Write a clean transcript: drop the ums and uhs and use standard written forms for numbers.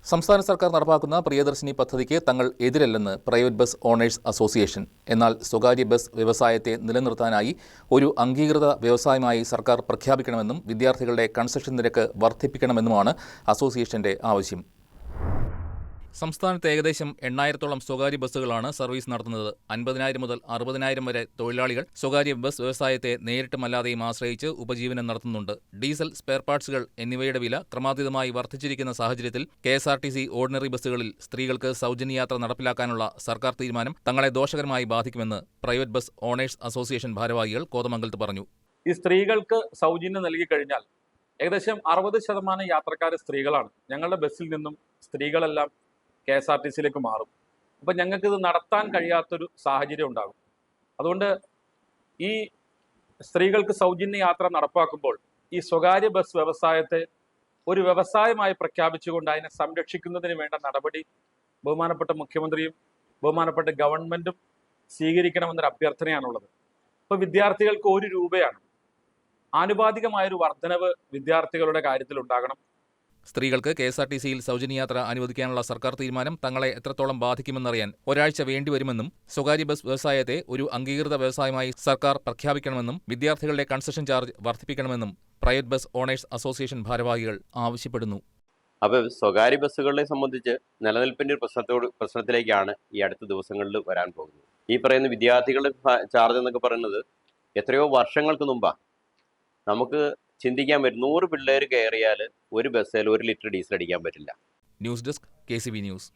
സംസ്ഥാന സർക്കാർ നടപ്പാക്കുന്ന പ്രിയദർശിനി പദ്ധതിക്ക് തങ്ങൾ എതിരല്ലെന്ന് പ്രൈവറ്റ് ബസ് ഓണേഴ്സ് അസോസിയേഷൻ. എന്നാൽ സ്വകാര്യ ബസ് വ്യവസായത്തെ നിലനിർത്താനായി ഒരു അംഗീകൃത വ്യവസായമായി സർക്കാർ പ്രഖ്യാപിക്കണമെന്നും വിദ്യാർത്ഥികളുടെ കൺസെഷൻ നിരക്ക് വർദ്ധിപ്പിക്കണമെന്നുമാണ് അസോസിയേഷന്റെ ആവശ്യം. സംസ്ഥാനത്ത് ഏകദേശം 8,000-ഓളം സ്വകാര്യ ബസ്സുകളാണ് സർവീസ് നടത്തുന്നത്. 50,000 മുതൽ 60,000 വരെ തൊഴിലാളികൾ സ്വകാര്യ ബസ് വ്യവസായത്തെ നേരിട്ടുമല്ലാതെയും ആശ്രയിച്ച് ഉപജീവനം നടത്തുന്നുണ്ട്. ഡീസൽ, സ്പെയർ പാർട്സുകൾ എന്നിവയുടെ വില ക്രമാതീതമായി വർദ്ധിച്ചിരിക്കുന്ന സാഹചര്യത്തിൽ KSRTC ഓർഡിനറി ബസ്സുകളിൽ സ്ത്രീകൾക്ക് സൗജന്യ യാത്ര നടപ്പിലാക്കാനുള്ള സർക്കാർ തീരുമാനം തങ്ങളെ ദോഷകരമായി ബാധിക്കുമെന്ന് പ്രൈവറ്റ് ബസ് ഓണേഴ്സ് അസോസിയേഷൻ ഭാരവാഹികൾ കോതമംഗലത്ത് പറഞ്ഞു. ഈ സ്ത്രീകൾക്ക് സൗജന്യം നൽകി കഴിഞ്ഞാൽ ഏകദേശം 60% യാത്രക്കാർ സ്ത്രീകളാണ്. ഞങ്ങളുടെ ബസ്സിൽ നിന്നും സ്ത്രീകളെല്ലാം KSRTCയിലേക്ക് മാറും. അപ്പം ഞങ്ങൾക്കിത് നടത്താൻ കഴിയാത്തൊരു സാഹചര്യം ഉണ്ടാകും. അതുകൊണ്ട് ഈ സ്ത്രീകൾക്ക് സൗജന്യ യാത്ര നടപ്പാക്കുമ്പോൾ ഈ സ്വകാര്യ ബസ് വ്യവസായത്തെ ഒരു വ്യവസായമായി പ്രഖ്യാപിച്ചുകൊണ്ട് അതിനെ സംരക്ഷിക്കുന്നതിന് വേണ്ട നടപടി ബഹുമാനപ്പെട്ട മുഖ്യമന്ത്രിയും ബഹുമാനപ്പെട്ട ഗവൺമെൻറ്റും സ്വീകരിക്കണമെന്നൊരു അഭ്യർത്ഥനയാണുള്ളത്. ഇപ്പോൾ വിദ്യാർത്ഥികൾക്ക് 1 രൂപയാണ്. ആനുപാതികമായൊരു വർധനവ് വിദ്യാർത്ഥികളുടെ കാര്യത്തിൽ ഉണ്ടാകണം. സ്ത്രീകൾക്ക് KSRTCയിൽ സൗജന്യയാത്ര അനുവദിക്കാനുള്ള സർക്കാർ തീരുമാനം തങ്ങളെ എത്രത്തോളം ബാധിക്കുമെന്നറിയാൻ ഒരാഴ്ച വേണ്ടിവരുമെന്നും സ്വകാര്യ ബസ് വ്യവസായത്തെ ഒരു അംഗീകൃത വ്യവസായമായി സർക്കാർ പ്രഖ്യാപിക്കണമെന്നും വിദ്യാർത്ഥികളുടെ കൺസെഷൻ ചാർജ് വർദ്ധിപ്പിക്കണമെന്നും പ്രൈവറ്റ് ബസ് ഓണേഴ്സ് അസോസിയേഷൻ ഭാരവാഹികൾ ആവശ്യപ്പെടുന്നു. അപ്പോൾ സ്വകാര്യ ബസ്സുകളെ സംബന്ധിച്ച് നിലനിൽപ്പിൻ്റെ ഒരു പ്രശ്നത്തിലേക്കാണ് ഈ അടുത്ത ദിവസങ്ങളിൽ വരാൻ പോകുന്നത്. ഈ പറയുന്ന വിദ്യാർത്ഥികളുടെ ചാർജ് എന്നൊക്കെ പറയുന്നത് എത്രയോ വർഷങ്ങൾക്ക് മുമ്പാണ്. നമുക്ക് ചിന്തിക്കാൻ പറ്റും, 100 പിള്ളേർ കയറിയാൽ ഒരു ബസ്സിൽ 1 ലിറ്റർ ഡീസൽ അടിക്കാൻ പറ്റില്ല. News desk KCB news.